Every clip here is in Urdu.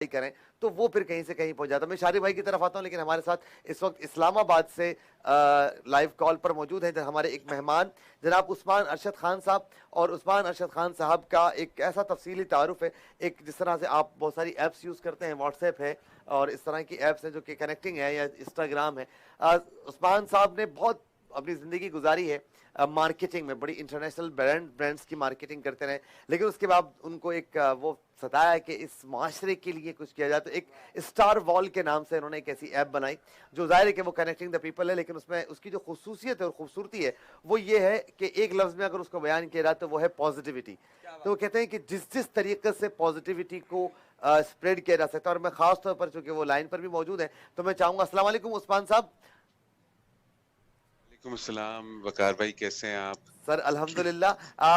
کریں تو وہ پھر کہیں سے کہیں پہنچ جاتا ہے. میں شاری بھائی کی طرف آتا ہوں, لیکن ہمارے ساتھ اس وقت اسلام آباد سے لائیو کال پر موجود ہیں ہمارے ایک مہمان جناب عثمان ارشد خان صاحب. اور عثمان ارشد خان صاحب کا ایک ایسا تفصیلی تعارف ہے, ایک جس طرح سے آپ بہت ساری ایپس یوز کرتے ہیں, واٹس ایپ ہے اور اس طرح کی ایپس ہیں جو کہ کنیکٹنگ ہے, یا انسٹاگرام ہے. عثمان صاحب نے بہت اپنی زندگی گزاری ہے مارکیٹنگ میں, بڑی انٹرنیشنل برانڈس کی مارکیٹنگ کرتے رہے, لیکن اس کے بعد ان کو ایک وہ ستایا ہے کہ اس معاشرے کے لیے کچھ کیا جائے, تو ایک اسٹار وال کے نام سے انہوں نے ایک ایسی ایپ بنائی جو ظاہر ہے کہ وہ کنیکٹنگ دا پیپل ہے, لیکن اس میں اس کی جو خصوصیت ہے اور خوبصورتی ہے وہ یہ ہے کہ ایک لفظ میں اگر اس کو بیان کیا جائے تو وہ ہے پازیٹیوٹی. تو وہ کہتے ہیں کہ جس طریقے سے پازیٹیوٹی کو اسپریڈ کیا جا سکتا ہے, اور میں خاص طور پر چونکہ وہ لائن پر بھی موجود ہیں تو میں چاہوں گا. السلام علیکم عثمان صاحب. وعلیکم السلام وقار بھائی، کیسے ہیں آپ؟ سر الحمدللہ.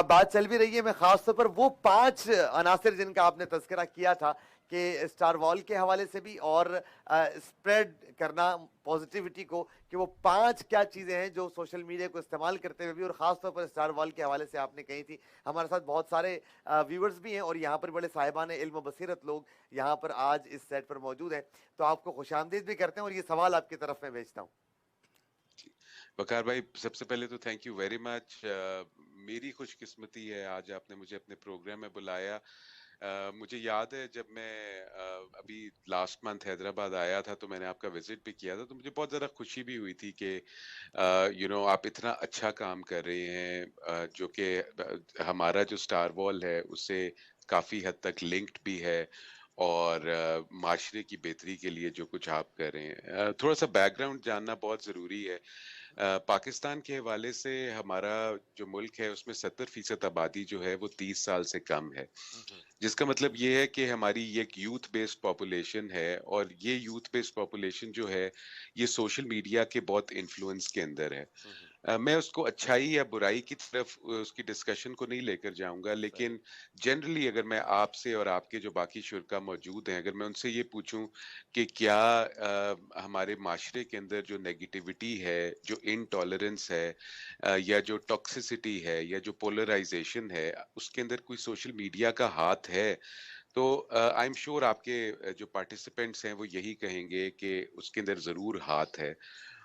بات چل بھی رہی ہے, میں خاص طور پر وہ 5 عناصر جن کا آپ نے تذکرہ کیا تھا کہ اسٹار وال کے حوالے سے بھی اور اسپریڈ کرنا پازیٹیوٹی کو, کہ وہ 5 کیا چیزیں ہیں جو سوشل میڈیا کو استعمال کرتے ہوئے بھی, اور خاص طور پر اسٹار وال کے حوالے سے آپ نے کہی تھی. ہمارے ساتھ بہت سارے ویورز بھی ہیں اور یہاں پر بڑے صاحبان علم و بصیرت لوگ یہاں پر آج اس سیٹ پر موجود ہیں, تو آپ کو خوش آمدید بھی کرتے ہیں اور یہ سوال آپ کی طرف میں بھیجتا ہوں. وقار بھائی، سب سے پہلے تو تھینک یو ویری مچ. میری خوش قسمتی ہے آج آپ نے مجھے اپنے پروگرام میں بلایا. مجھے یاد ہے جب میں ابھی لاسٹ منتھ حیدرآباد آیا تھا تو میں نے آپ کا وزٹ بھی کیا تھا, تو مجھے بہت زیادہ خوشی بھی ہوئی تھی کہ آپ اتنا اچھا کام کر رہے ہیں, جو کہ ہمارا جو اسٹار وال ہے اس سے کافی حد تک لنکڈ بھی ہے, اور معاشرے کی بہتری کے لیے جو کچھ آپ کر رہے ہیں. تھوڑا سا بیک گراؤنڈ جاننا بہت ضروری ہے. پاکستان کے حوالے سے ہمارا جو ملک ہے اس میں 70% آبادی جو ہے وہ 30 سال سے کم ہے, جس کا مطلب یہ ہے کہ ہماری یہ ایک یوتھ بیسڈ پاپولیشن ہے, اور یہ یوتھ بیسڈ پاپولیشن جو ہے یہ سوشل میڈیا کے بہت انفلوئنس کے اندر ہے. میں اس کو اچھائی یا برائی کی طرف اس کی ڈسکشن کو نہیں لے کر جاؤں گا, لیکن جنرلی اگر میں آپ سے اور آپ کے جو باقی شرکا موجود ہیں اگر میں ان سے یہ پوچھوں کہ کیا ہمارے معاشرے کے اندر جو نیگیٹیوٹی ہے, جو انٹالرنس ہے, یا جو ٹاکسیسٹی ہے, یا جو پولرائزیشن ہے, اس کے اندر کوئی سوشل میڈیا کا ہاتھ ہے, تو آئی ایم شیور آپ کے جو پارٹیسپینٹس ہیں وہ یہی کہیں گے کہ اس کے اندر ضرور ہاتھ ہے.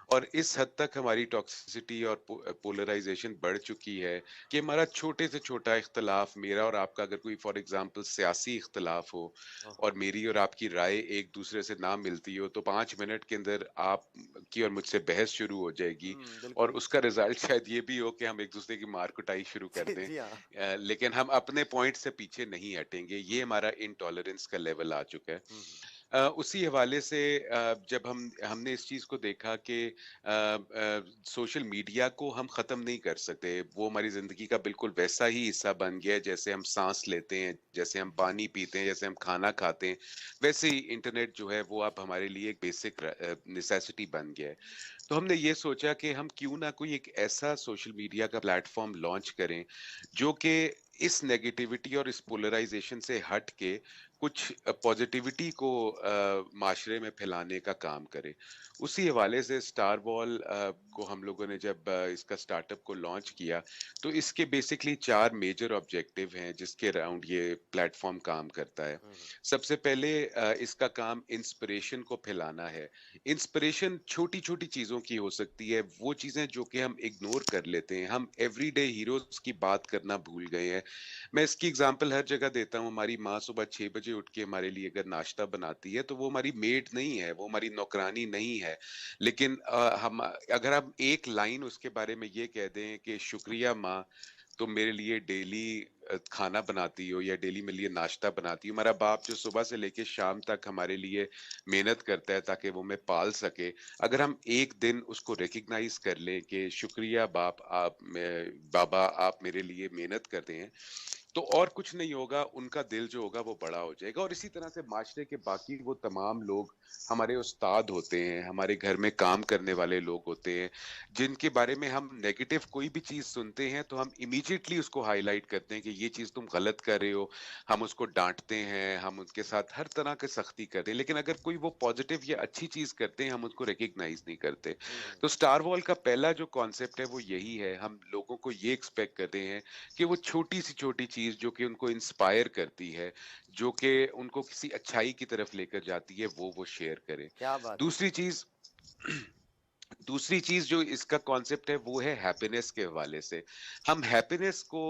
اور اس حد تک ہماری ٹاکسیسٹی اور پولرائزیشن بڑھ چکی ہے کہ ہمارا چھوٹے سے چھوٹا اختلاف, میرا اور آپ کا اگر کوئی فار ایگزامپل سیاسی اختلاف ہو اور میری اور آپ کی رائے ایک دوسرے سے نہ ملتی ہو, تو 5 منٹ کے اندر آپ کی اور مجھ سے بحث شروع ہو جائے گی, اور اس کا رزلٹ شاید یہ بھی ہو کہ ہم ایک دوسرے کی مار کٹائی شروع کر دیں, جی ہاں. لیکن ہم اپنے پوائنٹ سے پیچھے نہیں ہٹیں گے. یہ ہمارا انٹالرنس کا لیول آ چکا ہے. اسی حوالے سے جب ہم نے اس چیز کو دیکھا کہ سوشل میڈیا کو ہم ختم نہیں کر سکتے, وہ ہماری زندگی کا بالکل ویسا ہی حصہ بن گیا ہے جیسے ہم سانس لیتے ہیں, جیسے ہم پانی پیتے ہیں, جیسے ہم کھانا کھاتے ہیں, ویسے ہی انٹرنیٹ جو ہے وہ اب ہمارے لیے ایک بیسک نیسیسٹی بن گیا ہے. تو ہم نے یہ سوچا کہ ہم کیوں نہ کوئی ایک ایسا سوشل میڈیا کا پلیٹ فارم لانچ کریں جو کہ اس نیگیٹیوٹی اور اس پولرائزیشن سے ہٹ کے کچھ پازیٹیوٹی کو معاشرے میں پھیلانے کا کام کرے. اسی حوالے سے اسٹار وال کو ہم لوگوں نے جب اس کا اسٹارٹ اپ کو لانچ کیا تو اس کے بیسکلی 4 میجر آبجیکٹو ہیں جس کے اراؤنڈ یہ پلیٹ فارم کام کرتا ہے. سب سے پہلے اس کا کام انسپریشن کو پھیلانا ہے. انسپریشن چھوٹی چھوٹی چیزوں کی ہو سکتی ہے, وہ چیزیں جو کہ ہم اگنور کر لیتے ہیں, ہم ایوری ڈے ہیروز کی بات کرنا بھول گئے ہیں. میں اس کی اگزامپل ہر جگہ دیتا ہوں. ہماری ماں صبح 6 بجے اٹھ کے ہمارے لیے اگر ناشتہ بناتی ہے تو وہ ہماری میڈ نہیں ہے, وہ ہماری نوکرانی نہیں ہے, لیکن ہم اگر ہم ایک لائن اس کے بارے میں یہ کہہ دیں کہ شکریہ ماں, تم میرے لیے ڈیلی کھانا بناتی ہو یا ڈیلی میرے لیے ناشتہ بناتی ہو. ہمارا باپ جو صبح سے لے کے شام تک ہمارے لیے محنت کرتا ہے تاکہ وہ ہمیں پال سکے, اگر ہم ایک دن اس کو ریکگنائز کر لیں کہ شکریہ بابا آپ میرے لیے محنت کرتے ہیں, تو اور کچھ نہیں ہوگا, ان کا دل جو ہوگا وہ بڑا ہو جائے گا. اور اسی طرح سے معاشرے کے باقی وہ تمام لوگ ہمارے استاد ہوتے ہیں, ہمارے گھر میں کام کرنے والے لوگ ہوتے ہیں, جن کے بارے میں ہم نیگیٹو کوئی بھی چیز سنتے ہیں تو ہم امیجیٹلی اس کو ہائی لائٹ کرتے ہیں کہ یہ چیز تم غلط کر رہے ہو, ہم اس کو ڈانٹتے ہیں, ہم ان کے ساتھ ہر طرح کی سختی کرتے ہیں, لیکن اگر کوئی وہ پازیٹیو یا اچھی چیز کرتے ہیں ہم اس کو ریکگنائز نہیں کرتے. تو اسٹار وال کا پہلا جو کانسیپٹ ہے وہ یہی ہے, ہم لوگوں کو یہ ایکسپیکٹ کرتے ہیں کہ وہ چھوٹی سی چھوٹی چیز چیز جو کہ ان کو انسپائر کرتی ہے, جو کہ ان کو کسی اچھائی کی طرف لے کر جاتی ہے, وہ شیئر کریں. کیا بات ہے. دوسری چیز جو اس کا کانسیپٹ ہے وہ ہے ہیپینس کے حوالے سے. ہم ہیپینس کو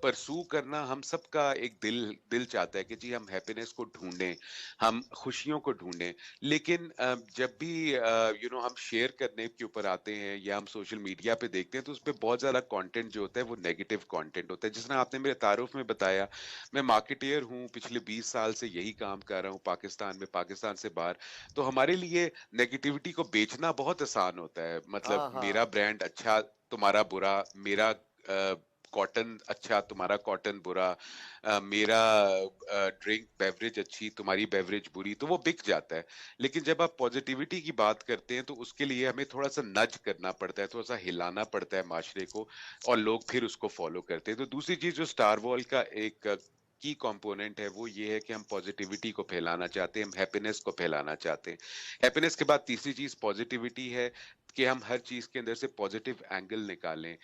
پرسو کرنا, ہم سب کا ایک دل چاہتا ہے کہ جی ہم ہیپینس کو ڈھونڈیں, ہم خوشیوں کو ڈھونڈیں. لیکن جب بھی ہم شیئر کرنے کے اوپر آتے ہیں یا ہم سوشل میڈیا پہ دیکھتے ہیں تو اس پہ بہت زیادہ کانٹینٹ جو ہوتا ہے وہ نیگیٹو کانٹینٹ ہوتا ہے. جس طرح آپ نے میرے تعارف میں بتایا, میں مارکیٹئر ہوں, پچھلے 20 سال سے یہی کام کر رہا ہوں پاکستان میں, پاکستان سے باہر. تو ہمارے لیے نیگیٹیوٹی کو بیچنا بہت آسان ہوتا ہے. مطلب ہاں ہاں میرا برانڈ اچھا تمہارا برا, میرا کاٹن اچھا تمہارا کاٹن برا, میرا ڈرنک بیوریج اچھی تمہاری بیوریج بری, تو وہ بک جاتا ہے. لیکن جب آپ پوزیٹیوٹی کی بات کرتے ہیں تو اس کے لیے ہمیں تھوڑا سا نج کرنا پڑتا ہے, تھوڑا سا ہلانا پڑتا ہے معاشرے کو, اور لوگ پھر اس کو فالو کرتے ہیں. تو دوسری چیز جو سٹار وال کا ایک کی کمپوننٹ ہے وہ یہ ہے کہ ہم پوزیٹیوٹی کو پھیلانا چاہتے ہیں, ہم ہیپینس کو پھیلانا چاہتے ہیں. ہیپینس کے بعد تیسری چیز پوزیٹیوٹی ہے کہ ہم ہر چیز کے اندر سے پوزیٹو اینگل نکالیں.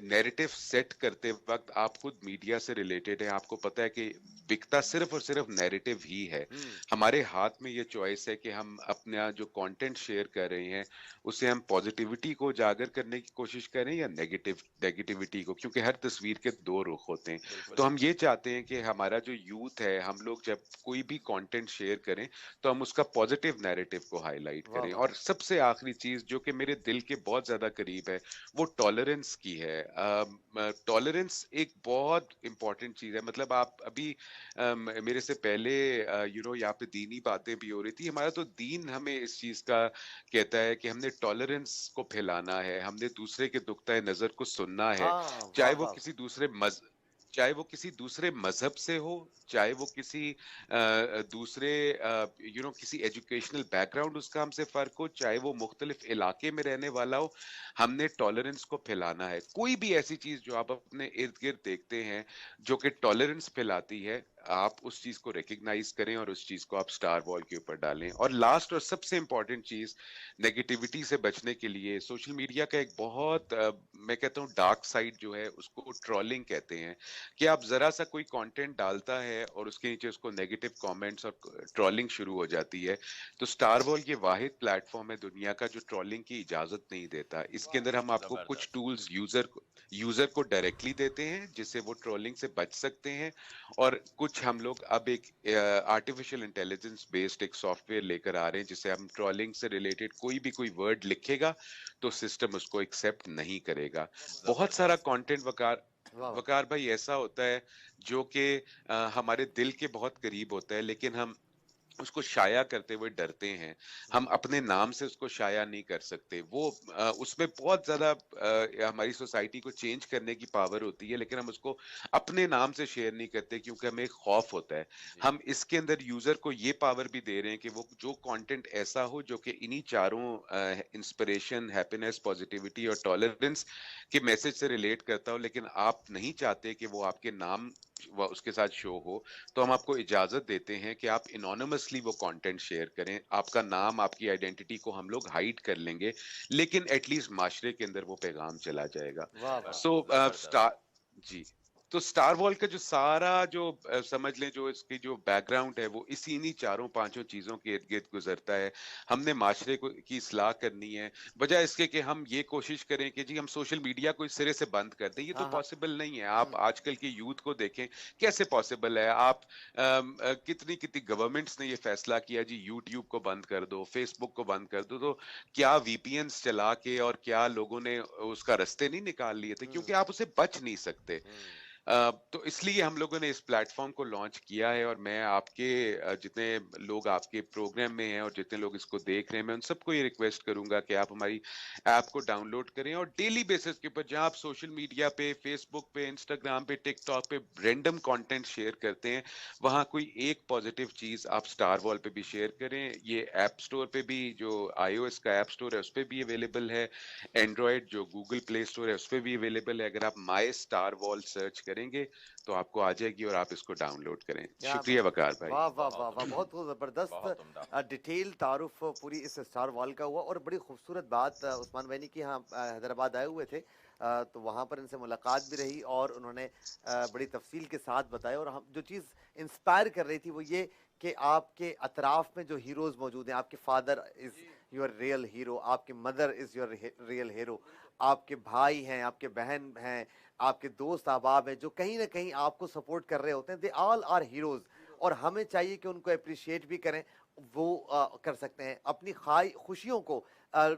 نیریٹو سیٹ کرتے وقت آپ خود میڈیا سے ریلیٹڈ ہیں, آپ کو پتا ہے کہ بکتا صرف اور صرف نیریٹو ہی ہے. ہمارے ہاتھ میں یہ چوائس ہے کہ ہم اپنا جو کانٹینٹ شیئر کر رہے ہیں اسے ہم پوزیٹیوٹی کو اجاگر کرنے کی کوشش کریں یا نیگیٹیوٹی کو, کیونکہ ہر تصویر کے دو رخ ہوتے ہیں. تو ہم یہ چاہتے ہیں کہ ہمارا جو یوتھ ہے, ہم لوگ جب کوئی بھی کانٹینٹ شیئر کریں تو ہم اس کا پوزیٹو نیریٹو کو ہائی لائٹ واہ کریں. واہ. اور سب سے آخری چیز جو کہ میرے دل کے بہت زیادہ قریب ہے وہ ٹالرنس کی ہے. ٹالرنس ایک بہت امپورٹنٹ چیز ہے. مطلب آپ ابھی میرے سے پہلے یہاں پہ دینی باتیں بھی ہو رہی تھی. ہمارا تو دین ہمیں اس چیز کا کہتا ہے کہ ہم نے ٹالرنس کو پھیلانا ہے, ہم نے دوسرے کے نقطۂ نظر کو سننا ہے, ہاں چاہے واہ وہ واہ. کسی دوسرے مذہب سے ہو, چاہے وہ کسی دوسرے کسی ایجوکیشنل بیک گراؤنڈ اس کا ہم سے فرق ہو, چاہے وہ مختلف علاقے میں رہنے والا ہو, ہم نے ٹالرنس کو پھیلانا ہے. کوئی بھی ایسی چیز جو آپ اپنے ارد گرد دیکھتے ہیں جو کہ ٹالرنس پھیلاتی ہے, آپ اس چیز کو ریکگنائز کریں اور اس چیز کو آپ سٹار وال کے اوپر ڈالیں. اور لاسٹ اور سب سے امپورٹنٹ چیز نیگیٹیوٹی سے بچنے کے لیے, سوشل میڈیا کا ایک بہت میں کہتا ہوں ڈارک سائڈ جو ہے اس کو ٹرولنگ کہتے ہیں, کہ آپ ذرا سا کوئی کانٹینٹ ڈالتا ہے اور اس کے نیچے اس کو نیگیٹو کامنٹس اور ٹرولنگ شروع ہو جاتی ہے. تو سٹار وال یہ واحد پلیٹ فارم ہے دنیا کا جو ٹرولنگ کی اجازت نہیں دیتا. اس کے اندر ہم آپ کو کچھ ٹولز یوزر کو ڈائریکٹلی دیتے ہیں جس سے وہ ٹرولنگ سے بچ سکتے ہیں, اور کچھ ہم لوگ اب ایک آرٹیفیشل انٹیلیجنس بیسڈ ایک سافٹ ویئر لے کر آ رہے ہیں جسے ہم ٹرولنگ سے ریلیٹڈ کوئی ورڈ لکھے گا تو سسٹم اس کو ایکسیپٹ نہیں کرے گا. بہت سارا کانٹینٹ واہ واہ. وقار بھائی ایسا ہوتا ہے جو کہ ہمارے دل کے بہت قریب ہوتا ہے, لیکن ہم اس کو شائع کرتے ہوئے ڈرتے ہیں. ہم اپنے نام سے اس کو شائع نہیں کر سکتے. وہ اس میں بہت زیادہ ہماری سوسائٹی کو چینج کرنے کی پاور ہوتی ہے, لیکن ہم اس کو اپنے نام سے شیئر نہیں کرتے کیونکہ ہمیں خوف ہوتا ہے. ہم اس کے اندر یوزر کو یہ پاور بھی دے رہے ہیں کہ وہ جو کانٹینٹ ایسا ہو جو کہ انہی چاروں انسپریشن, ہیپینس, پوزیٹیوٹی اور ٹالرنس کے میسج سے ریلیٹ کرتا ہو, لیکن آپ نہیں چاہتے کہ وہ آپ کے نام اس کے ساتھ شو ہو, تو ہم آپ کو اجازت دیتے ہیں کہ آپ انانیمسلی وہ کانٹینٹ شیئر کریں. آپ کا نام, آپ کی آئیڈینٹی کو ہم لوگ ہائڈ کر لیں گے, لیکن ایٹ لیسٹ معاشرے کے اندر وہ پیغام چلا جائے گا. واہ واہ. سو جی, تو سٹار وال کا جو سارا جو سمجھ لیں جو اس کی جو بیک گراؤنڈ ہے وہ انہی چاروں پانچوں چیزوں کے ارد گرد گزرتا ہے. ہم نے معاشرے کی اصلاح کرنی ہے, بجائے اس کے کہ ہم یہ کوشش کریں کہ جی ہم سوشل میڈیا کو اس سرے سے بند کر دیں. یہ تو ہاں ہاں. پاسبل نہیں ہے. آپ آج کل کے یوتھ کو دیکھیں کیسے پاسبل ہے. آپ کتنی گورنمنٹس نے یہ فیصلہ کیا جی یوٹیوب کو بند کر دو, فیس بک کو بند کر دو, تو کیا وی پی اینز چلا کے اور کیا لوگوں نے اس کا رستے نہیں نکال لیے تھے, کیونکہ آپ اسے بچ نہیں سکتے. تو اس لیے ہم لوگوں نے اس پلیٹ فارم کو لانچ کیا ہے, اور میں آپ کے جتنے لوگ آپ کے پروگرام میں ہیں اور جتنے لوگ اس کو دیکھ رہے ہیں, میں ان سب کو یہ ریکویسٹ کروں گا کہ آپ ہماری ایپ کو ڈاؤن لوڈ کریں, اور ڈیلی بیسس کے اوپر جہاں آپ سوشل میڈیا پہ, فیس بک پہ, انسٹاگرام پہ, ٹک ٹاک پہ رینڈم کانٹینٹ شیئر کرتے ہیں, وہاں کوئی ایک پازیٹیو چیز آپ سٹار وال پہ بھی شیئر کریں. یہ ایپ سٹور پہ بھی, جو آئی او ایس کا ایپ سٹور ہے اس پہ بھی اویلیبل ہے, اینڈرائڈ جو گوگل پلے سٹور ہے اس پہ بھی اویلیبل ہے. اگر آپ مائی سٹار وال سرچ کریں گے تو آپ کو آ جائے گی اور آپ اس کو ڈاؤن لوڈ کریں. کیا شکریہ وقار بھائی. واہ واہ واہ واہ. بہت زبردست ڈیٹیل تعارف پوری اس اسٹار وال کا ہوا, اور بڑی خوبصورت بات عثمان بھائی نے کی. ہاں حیدرآباد آئے ہوئے تھے تو وہاں پر ان سے ملاقات بھی رہی اور انہوں نے بڑی تفصیل کے ساتھ بتایا، اور ہم جو چیز انسپائر کر رہی تھی وہ یہ کہ آپ کے اطراف میں جو ہیروز موجود ہیں، آپ کے father is your real hero, آپ کے mother is your real hero, آپ کے بھائی ہیں، آپ کے بہن ہیں، آپ کے دوست احباب ہیں جو کہیں نہ کہیں آپ کو سپورٹ کر رہے ہوتے ہیں، دے آل آر ہیروز، اور ہمیں چاہیے کہ ان کو اپریشیٹ بھی کریں، وہ کر سکتے ہیں اپنی خوشیوں کو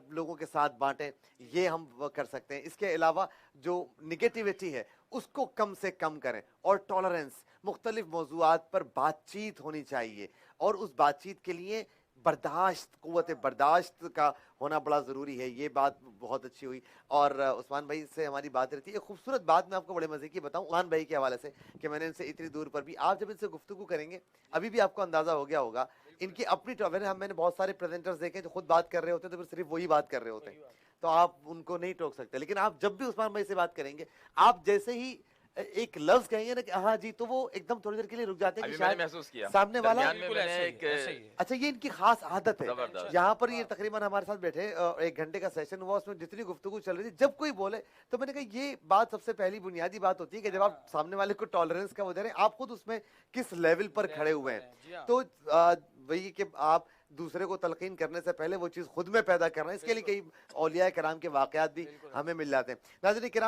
لوگوں کے ساتھ بانٹیں، یہ ہم کر سکتے ہیں۔ اس کے علاوہ جو نگیٹیوٹی ہے اس کو کم سے کم کریں، اور ٹالرنس، مختلف موضوعات پر بات چیت ہونی چاہیے، اور اس بات چیت کے لیے برداشت، قوت برداشت کا ہونا بڑا ضروری ہے۔ یہ بات بہت اچھی ہوئی، اور عثمان بھائی سے ہماری بات رہتی ہے۔ ایک خوبصورت بات میں آپ کو بڑے مزے کی بتاؤں عثمان بھائی کے حوالے سے، کہ میں نے ان سے اتنی دور پر بھی، آپ جب ان سے گفتگو کریں گے، ابھی بھی آپ کو اندازہ ہو گیا ہوگا، ان کی اپنی میں نے بہت سارے پریزنٹرز دیکھے جو خود بات کر رہے ہوتے ہیں تو پھر صرف وہی بات کر رہے ہوتے ہیں، تو آپ ان کو نہیں ٹوک سکتے، لیکن آپ جب بھی عثمان بھائی سے بات کریں گے، آپ جیسے ہی ایک لفظ کہیں گے نا کہ ہاں جی، تو وہ ایک دم تھوڑی دیر کے لیے رک جاتے ہیں کہ ابھی میں نے شاید محسوس کیا سامنے والا، درمیان میں نے ایک اچھا یہ ان کی خاص عادت ہے۔ زبردست یہاں پر یہ تقریباً ہمارے ساتھ بیٹھے، 1 گھنٹے کا سیشن ہوا، اس میں جتنی گفتگو چل رہی تھی، جب کوئی بولے تو میں نے کہا یہ بات سب سے پہلی بنیادی بات ہوتی ہے کہ جب آپ سامنے والے کو ٹالرنس کا وہ دے رہے ہیں، آپ خود اس میں کس لیول پر کھڑے ہوئے ہیں، تو وہی کہ آپ دوسرے کو تلقین کرنے سے پہلے وہ چیز خود میں پیدا کرنا ہے، اس کے لیے کئی اولیاء کرام کے واقعات بھی ہمیں مل جاتے ہیں۔ ناظرین کرام